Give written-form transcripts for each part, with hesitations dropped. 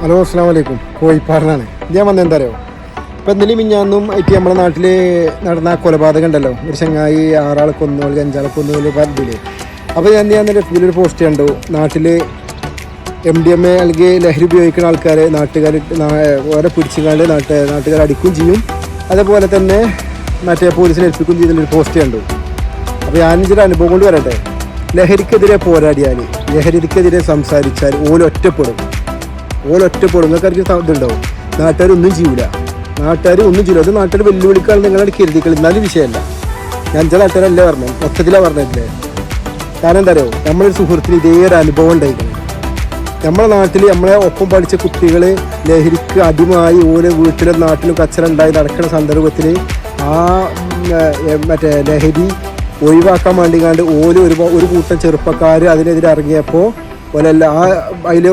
Hello അസ്സാം വലൈക്കും. കോഴിപ്പാടിനാണ് ഞാൻ വന്നത്. എന്താ അറിയോ, ഇപ്പം എന്തെങ്കിലും മിഞ്ഞാന്നും ആയിട്ട് നമ്മുടെ നാട്ടിൽ നടന്ന കൊലപാതകം ഉണ്ടല്ലോ, ഒരു ചങ്ങായി 6 ആളെ കൊന്നു, 5 ആളെ കൊന്നു പറഞ്ഞില്ലേ. അപ്പോൾ ഞാൻ ഇതിലൊരു പോസ്റ്റ് കണ്ടു. നാട്ടിൽ MDMA അല്ലെങ്കിൽ ലഹരി ഉപയോഗിക്കുന്ന ആൾക്കാരെ നാട്ടുകാർ ഓരെ പിടിച്ചുകൊണ്ട് നാട്ടുകാർ അടിക്കുകയും ചെയ്യും, അതേപോലെ തന്നെ മറ്റേ പോലീസിനെ ഏൽപ്പിക്കുകയും ചെയ്യുന്നൊരു പോസ്റ്റ് കണ്ടു. അപ്പോൾ ഞാനിതൊരു അനുഭവം കൊണ്ട് പറയട്ടെ. ലഹരിക്കെതിരെ പോരാടിയാൽ, ലഹരിക്കെതിരെ സംസാരിച്ചാൽ ഓലൊറ്റപ്പെടും. നിങ്ങൾക്ക് ഇതുണ്ടാവും. നാട്ടുകാരൊന്നും ചെയ്യൂല. അത് നാട്ടുകാർ വെല്ലുവിളിക്കാണ് നിങ്ങളുടെ കരുതിക്കൾ. എന്നാലും വിഷയമല്ല. ഞാൻ ചില നാട്ടുകാരല്ല പറഞ്ഞത്, മൊത്തത്തിലാണ് പറഞ്ഞില്ലേ. കാരണം എന്താ അറിയോ, നമ്മളൊരു സുഹൃത്തിന് ഇതേ ഒരു അനുഭവം ഉണ്ടായിരിക്കണം. നമ്മളെ നാട്ടിൽ നമ്മളെ ഒപ്പം പഠിച്ച കുട്ടികൾ ലഹരിക്ക് അടിമയായി ഓരോ വീട്ടിലും നാട്ടിലും കച്ചറ ഉണ്ടായി നടക്കുന്ന സന്ദർഭത്തിൽ ആ മറ്റേ ലഹരി ഒഴിവാക്കാൻ വേണ്ടിക്കാണ്ട് ഒരു കൂട്ടം ചെറുപ്പക്കാർ അതിനെതിരെ ഇറങ്ങിയപ്പോൾ അതിൽ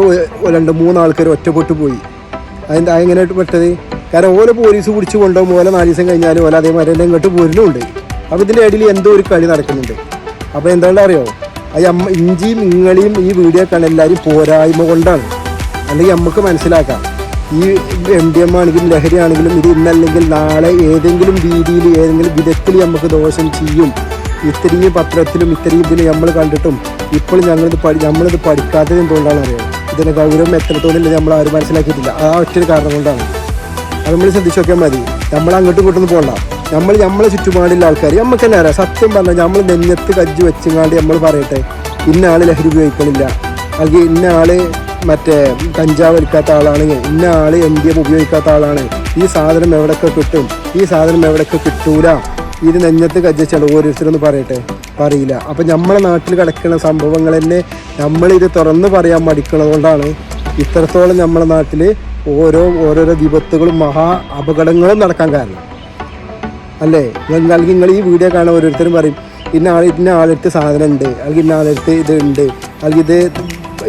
2-3 ആൾക്കാർ ഒറ്റപ്പെട്ടു പോയി. അതെങ്ങനെ പെട്ടത്? കാരണം ഓരോ പോലീസ് പിടിച്ച് കൊണ്ടുപോകും, 4 ദിവസം കഴിഞ്ഞാൽ അതേമാതിരി തന്നെ ഇങ്ങോട്ട് പോരുന്നുണ്ട്. അപ്പോൾ ഇതിൻ്റെ ഇടയിൽ എന്തോ ഒരു കളി നടക്കുന്നുണ്ട്. അപ്പോൾ എന്താണെന്ന് അറിയോ, ഇഞ്ചിയും ഇങ്ങളിയും ഈ വീഡിയോ കാണാൻ എല്ലാവരും പോരായ്മ കൊണ്ടാണ്. അല്ലെങ്കിൽ നമുക്ക് മനസ്സിലാക്കാം, ഈ MDMA ആണെങ്കിലും ലഹരി ആണെങ്കിലും ഇത് ഇന്നല്ലെങ്കിൽ നാളെ ഏതെങ്കിലും രീതിയിൽ ഏതെങ്കിലും വിധത്തിൽ നമുക്ക് ദോഷം ചെയ്യും. ഇത്രയും പത്രത്തിലും ഇത്രയും ഇതിൽ നമ്മൾ കണ്ടിട്ടും ഇപ്പോൾ നമ്മളിത് പഠിക്കാത്തത് എന്തുകൊണ്ടാണ് അറിയാം. ഇതിൻ്റെ ഗൗരവം എത്രത്തോളം നമ്മൾ ആരും മനസ്സിലാക്കിയിട്ടില്ല. ആ ഒറ്റൊരു കാരണം കൊണ്ടാണ്. അത് നമ്മൾ ശ്രദ്ധിച്ച് നോക്കിയാൽ മതി. നമ്മൾ അങ്ങോട്ടും ഇങ്ങോട്ടൊന്നും പോകണ്ട. നമ്മളെ ചുറ്റുപാടുള്ള ആൾക്കാർ നമുക്ക് തന്നെ അറിയാം. സത്യം പറഞ്ഞാൽ നമ്മൾ നെഞ്ഞത്ത് കജ്ജ് വെച്ചങ്ങാണ്ട് നമ്മൾ പറയട്ടെ, ഇന്ന ആൾ ലഹരി ഉപയോഗിക്കണില്ല, അല്ലെങ്കിൽ ഇന്ന ആൾ മറ്റേ കഞ്ചാവ് വലിക്കാത്ത ആളാണെങ്കിൽ, ഇന്ന ആൾ MDMA ഉപയോഗിക്കാത്ത ആളാണ്, ഈ സാധനം എവിടെയൊക്കെ കിട്ടും, ഈ സാധനം എവിടെയൊക്കെ കിട്ടൂല, ഇത് നെഞ്ഞത്ത് കജ്ജിച്ചാൽ ഓരോരുത്തരൊന്നും പറയില്ല. അപ്പം നമ്മളെ നാട്ടിൽ കിടക്കുന്ന സംഭവങ്ങൾ തന്നെ നമ്മളിത് തുറന്ന് പറയാൻ മടിക്കുന്നത് കൊണ്ടാണ് ഇത്രത്തോളം നമ്മളെ നാട്ടിൽ ഓരോരോ വിപത്തുകളും മഹാ അപകടങ്ങളും നടക്കാൻ കാരണം. അല്ലേ? അല്ലെങ്കിൽ നിങ്ങൾ ഈ വീഡിയോ കാണാൻ ഓരോരുത്തരും പറയും, ഇന്ന ആളെടുത്ത് സാധനം ഉണ്ട്, അല്ലെങ്കിൽ ഇന്ന ആളെടുത്ത് ഇതുണ്ട്, അല്ലെങ്കിൽ ഇത്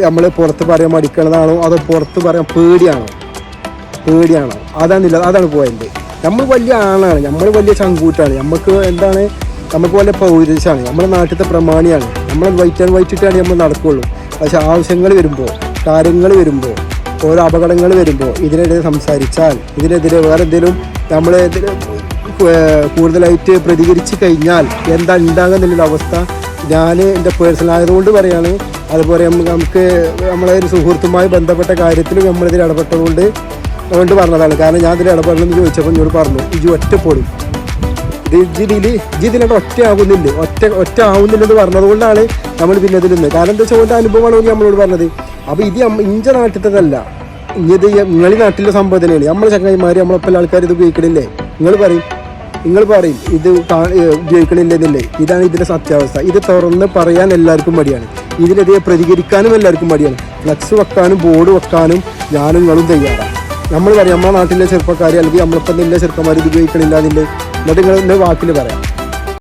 നമ്മൾ പുറത്ത് പറയാൻ മടിക്കണതാണോ അതോ പുറത്ത് പറയാൻ പേടിയാണോ? അതാണ് പോയിന്റ്. നമ്മൾ വലിയ ആളാണ്, നമ്മൾ വലിയ ചങ്കൂട്ടാണ്, നമുക്ക് എന്താണ്, നമുക്ക് വലിയ പൗരസാണ്, നമ്മുടെ നാട്ടിലത്തെ പ്രമാണിയാണ്, നമ്മൾ വൈറ്റ് ഇട്ടാണ് നമ്മൾ നടക്കുകയുള്ളൂ. പക്ഷെ ആവശ്യങ്ങൾ വരുമ്പോൾ, കാര്യങ്ങൾ വരുമ്പോൾ, ഓരോ അപകടങ്ങൾ വരുമ്പോൾ ഇതിനെതിരെ സംസാരിച്ചാൽ, ഇതിനെതിരെ വേറെ എന്തെങ്കിലും നമ്മൾ കൂടുതലായിട്ട് പ്രതികരിച്ച് കഴിഞ്ഞാൽ എന്താ ഉണ്ടാകുന്നുള്ള അവസ്ഥ ഞാൻ എൻ്റെ പേഴ്സണൽ ആയതുകൊണ്ട് പറയാണ്. അതുപോലെ നമുക്ക് നമ്മളെ ഒരു സുഹൃത്തുമായി ബന്ധപ്പെട്ട കാര്യത്തിൽ നമ്മളിതിൽ ഇടപെട്ടതുകൊണ്ട് പറഞ്ഞതാണ്. കാരണം ഞാൻ ഇതിൽ ഇടപെടണമെന്ന് ചോദിച്ചപ്പോൾ എന്നോട് പറഞ്ഞു, ഇജ് ഒറ്റപ്പെടും, ഇതിനോട് ഒറ്റ ആവുന്നില്ലെന്ന് പറഞ്ഞതുകൊണ്ടാണ് നമ്മൾ പിന്നെ ഇതിൽ നിന്ന്. കാരണം എന്താ വെച്ചാൽ അനുഭവമാണോ നമ്മളോട് പറഞ്ഞത്. അപ്പോൾ ഇത് ഇഞ്ച നാട്ടിലതല്ല, ഇത് നിങ്ങളീ നാട്ടിലെ സംഭവം തന്നെയാണ്. നമ്മളെ ചങ്ങായിമാർ നമ്മളെപ്പോഴും ആൾക്കാർ ഇത് ഉപയോഗിക്കണില്ലേ? നിങ്ങൾ പറയും ഇത് ഉപയോഗിക്കണില്ലെന്നില്ലേ? ഇതാണ് ഇതിൻ്റെ സത്യാവസ്ഥ. ഇത് തുറന്ന് പറയാൻ എല്ലാവർക്കും മടിയാണ്, ഇതിനെതിരെ പ്രതികരിക്കാനും എല്ലാവർക്കും മടിയാണ്. ഫ്ലക്സ് വെക്കാനും ബോർഡ് വെക്കാനും ഞാനും നിങ്ങളും തയ്യാറാണ്. നമ്മൾ പറയും നമ്മളെ നാട്ടിലെ ചെറുപ്പക്കാർ അല്ലെങ്കിൽ നമ്മളിപ്പം എല്ലാ ചെറുപ്പന്മാർ ഇത് ഉപയോഗിക്കണില്ല എന്നിട്ട് നിങ്ങൾ വാക്കിൽ പറയാം.